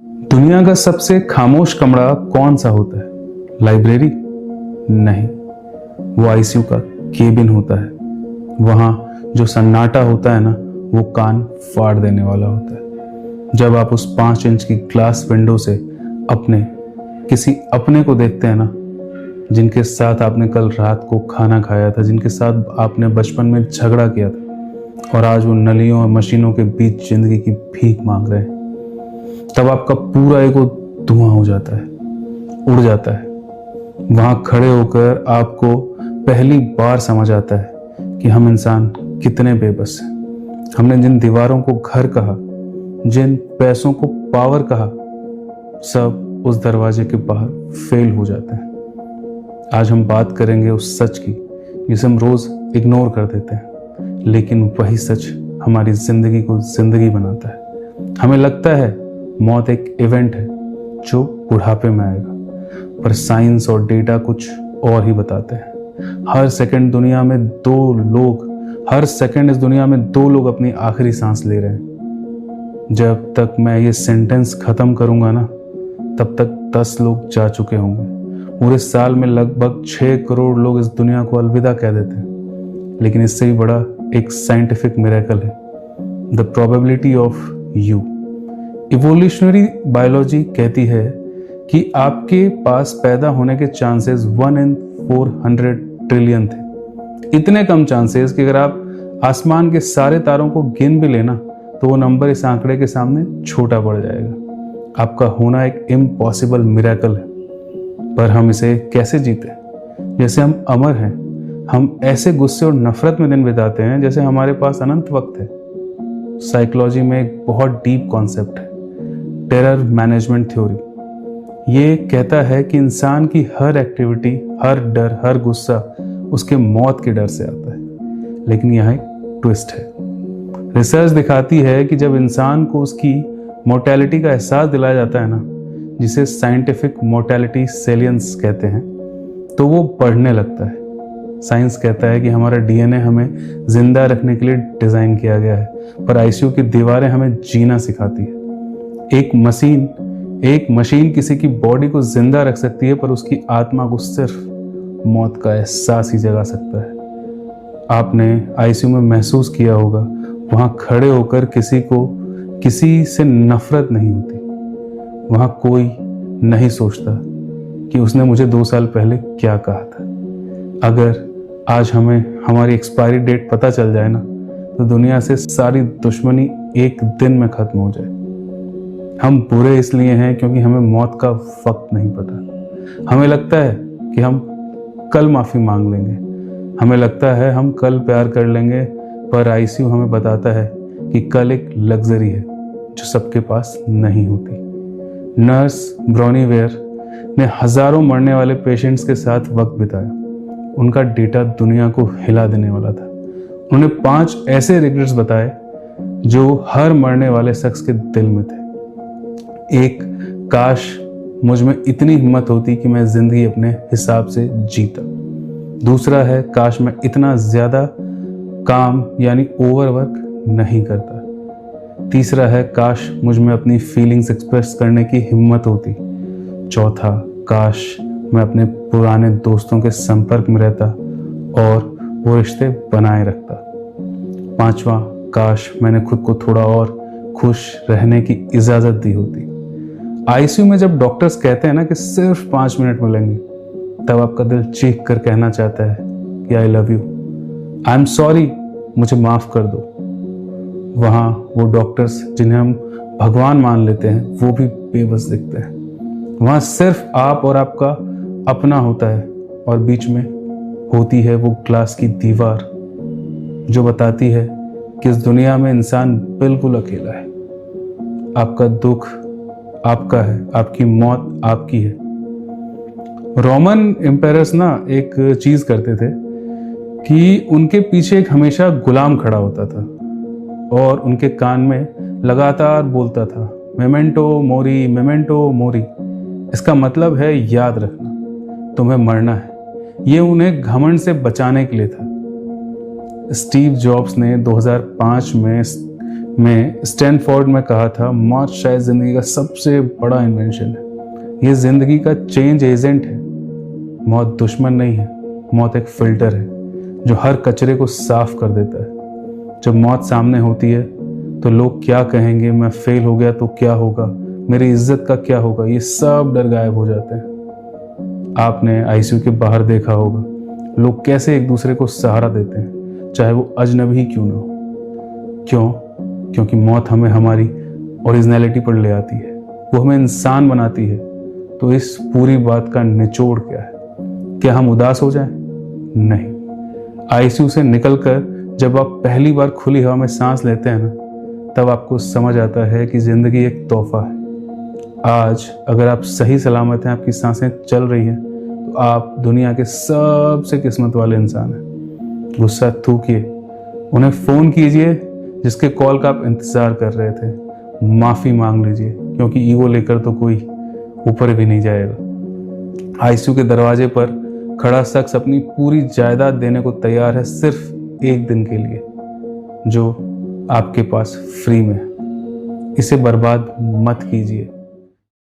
दुनिया का सबसे खामोश कमरा कौन सा होता है? लाइब्रेरी? नहीं, वो आईसीयू का केबिन होता है। वहां जो सन्नाटा होता है ना, वो कान फाड़ देने वाला होता है। जब आप उस 5 इंच की ग्लास विंडो से किसी अपने को देखते हैं ना, जिनके साथ आपने कल रात को खाना खाया था, जिनके साथ आपने बचपन में झगड़ा किया था और आज वो नलियों और मशीनों के बीच जिंदगी की भीख मांग रहे हैं, तब आपका पूरा ईगो धुआं हो जाता है, उड़ जाता है। वहां खड़े होकर आपको पहली बार समझ आता है कि हम इंसान कितने बेबस हैं। हमने जिन दीवारों को घर कहा, जिन पैसों को पावर कहा, सब उस दरवाजे के बाहर फेल हो जाते हैं। आज हम बात करेंगे उस सच की जिसे हम रोज इग्नोर कर देते हैं, लेकिन वही सच हमारी जिंदगी को जिंदगी बनाता है। हमें लगता है मौत एक इवेंट है जो बुढ़ापे में आएगा, पर साइंस और डेटा कुछ और ही बताते हैं। हर सेकंड इस दुनिया में 2 लोग अपनी आखिरी सांस ले रहे हैं। जब तक मैं ये सेंटेंस खत्म करूंगा ना, तब तक 10 लोग जा चुके होंगे। पूरे साल में लगभग 6 करोड़ लोग इस दुनिया को अलविदा कह देते हैं। लेकिन इससे भी बड़ा एक साइंटिफिक मिरेकल है, the probability of you. Evolutionary biology कहती है कि आपके पास पैदा होने के चांसेस 1 in 400 ट्रिलियन थे। इतने कम चांसेस कि अगर आप आसमान के सारे तारों को गिन भी लेना, तो वो नंबर इस आंकड़े के सामने छोटा पड़ जाएगा। आपका होना एक इम्पॉसिबल मिरेकल है, पर हम इसे कैसे जीते? जैसे हम अमर हैं। हम ऐसे गुस्से और नफरत में दिन बिताते हैं जैसे हमारे पास अनंत वक्त है। साइकोलॉजी में एक बहुत डीप कॉन्सेप्ट है, टेरर मैनेजमेंट थ्योरी। ये कहता है कि इंसान की हर एक्टिविटी, हर डर, हर गुस्सा उसके मौत के डर से आता है। लेकिन यहाँ एक ट्विस्ट है। रिसर्च दिखाती है कि जब इंसान को उसकी मोर्टेलिटी का एहसास दिलाया जाता है ना, जिसे साइंटिफिक मोर्टेलिटी सेलियंस कहते हैं, तो वो बढ़ने लगता है। साइंस कहता है कि हमारा डीएनए हमें जिंदा रखने के लिए डिजाइन किया गया है, पर आईसीयू की दीवारें हमें जीना सिखाती है। एक मशीन किसी की बॉडी को जिंदा रख सकती है, पर उसकी आत्मा को सिर्फ मौत का एहसास ही जगा सकता है। आपने आईसीयू में महसूस किया होगा, वहां खड़े होकर किसी से नफरत नहीं होती। वहां कोई नहीं सोचता कि उसने मुझे 2 साल पहले क्या कहा था। अगर आज हमें हमारी एक्सपायरी डेट पता चल जाए ना, तो दुनिया से सारी दुश्मनी एक दिन में खत्म हो जाए। हम बुरे इसलिए हैं क्योंकि हमें मौत का वक्त नहीं पता। हमें लगता है कि हम कल माफी मांग लेंगे, हमें लगता है हम कल प्यार कर लेंगे, पर आईसीयू हमें बताता है कि कल एक लग्जरी है जो सबके पास नहीं होती। नर्स ब्रॉनी वेयर ने हजारों मरने वाले पेशेंट्स के साथ वक्त बिताया। उनका डेटा दुनिया को हिला देने वाला था। उन्होंने 5 ऐसे रिग्रेट्स बताए जो हर मरने वाले शख्स के दिल में थे। एक, काश मुझ में इतनी हिम्मत होती कि मैं जिंदगी अपने हिसाब से जीता। दूसरा है, काश मैं इतना ज्यादा काम यानी ओवरवर्क नहीं करता। तीसरा है, काश मुझ में अपनी फीलिंग्स एक्सप्रेस करने की हिम्मत होती। चौथा, काश मैं अपने पुराने दोस्तों के संपर्क में रहता और वो रिश्ते बनाए रखता। 5वां, काश मैंने खुद को थोड़ा और खुश रहने की इजाजत दी होती। आईसीयू में जब डॉक्टर्स कहते हैं ना कि सिर्फ 5 मिनट मिलेंगे, तब आपका दिल चीख कर कहना चाहता है कि I love you, I am sorry, मुझे माफ कर दो। वहां वो डॉक्टर्स जिन्हें हम भगवान मान लेते हैं, वो भी बेबस दिखते हैं। वहां सिर्फ आप और आपका अपना होता है, और बीच में होती है वो ग्लास की दीवार जो बताती है कि इस दुनिया में इंसान बिल्कुल अकेला है। आपका दुख आपका है, आपकी मौत आपकी है। रोमन एम्पायरर्स ना एक चीज करते थे कि उनके पीछे एक हमेशा गुलाम खड़ा होता था और उनके कान में लगातार बोलता था, मेमेंटो मोरी, मेमेंटो मोरी। इसका मतलब है याद रखना, तुम्हें मरना है। ये उन्हें घमंड से बचाने के लिए था। स्टीव जॉब्स ने 2005 में में स्टैनफोर्ड में कहा था, मौत शायद जिंदगी का सबसे बड़ा इन्वेंशन है। ये जिंदगी का चेंज एजेंट है। मौत दुश्मन नहीं है, मौत एक फिल्टर है जो हर कचरे को साफ कर देता है। जब मौत सामने होती है तो लोग क्या कहेंगे, मैं फेल हो गया तो क्या होगा, मेरी इज्जत का क्या होगा, ये सब डर गायब हो जाते हैं। आपने आईसीयू के बाहर देखा होगा लोग कैसे एक दूसरे को सहारा देते हैं, चाहे वो अजनबी ही क्यों ना हो। क्यों? क्योंकि मौत हमें हमारी ओरिजिनलिटी पर ले आती है, वो हमें इंसान बनाती है। तो इस पूरी बात का निचोड़ क्या है? क्या हम उदास हो जाएं? नहीं। आईसीयू से निकलकर जब आप पहली बार खुली हवा में सांस लेते हैं ना, तब आपको समझ आता है कि जिंदगी एक तोहफा है। आज अगर आप सही सलामत हैं, आपकी सांसें चल रही हैं, तो आप दुनिया के सबसे किस्मत वाले इंसान हैं। गुस्सा थूकिए, उन्हें फ़ोन कीजिए जिसके कॉल का आप इंतज़ार कर रहे थे। माफ़ी मांग लीजिए, क्योंकि ईगो लेकर तो कोई ऊपर भी नहीं जाएगा। आईसीयू के दरवाजे पर खड़ा शख्स अपनी पूरी जायदाद देने को तैयार है सिर्फ एक दिन के लिए, जो आपके पास फ्री में है। इसे बर्बाद मत कीजिए।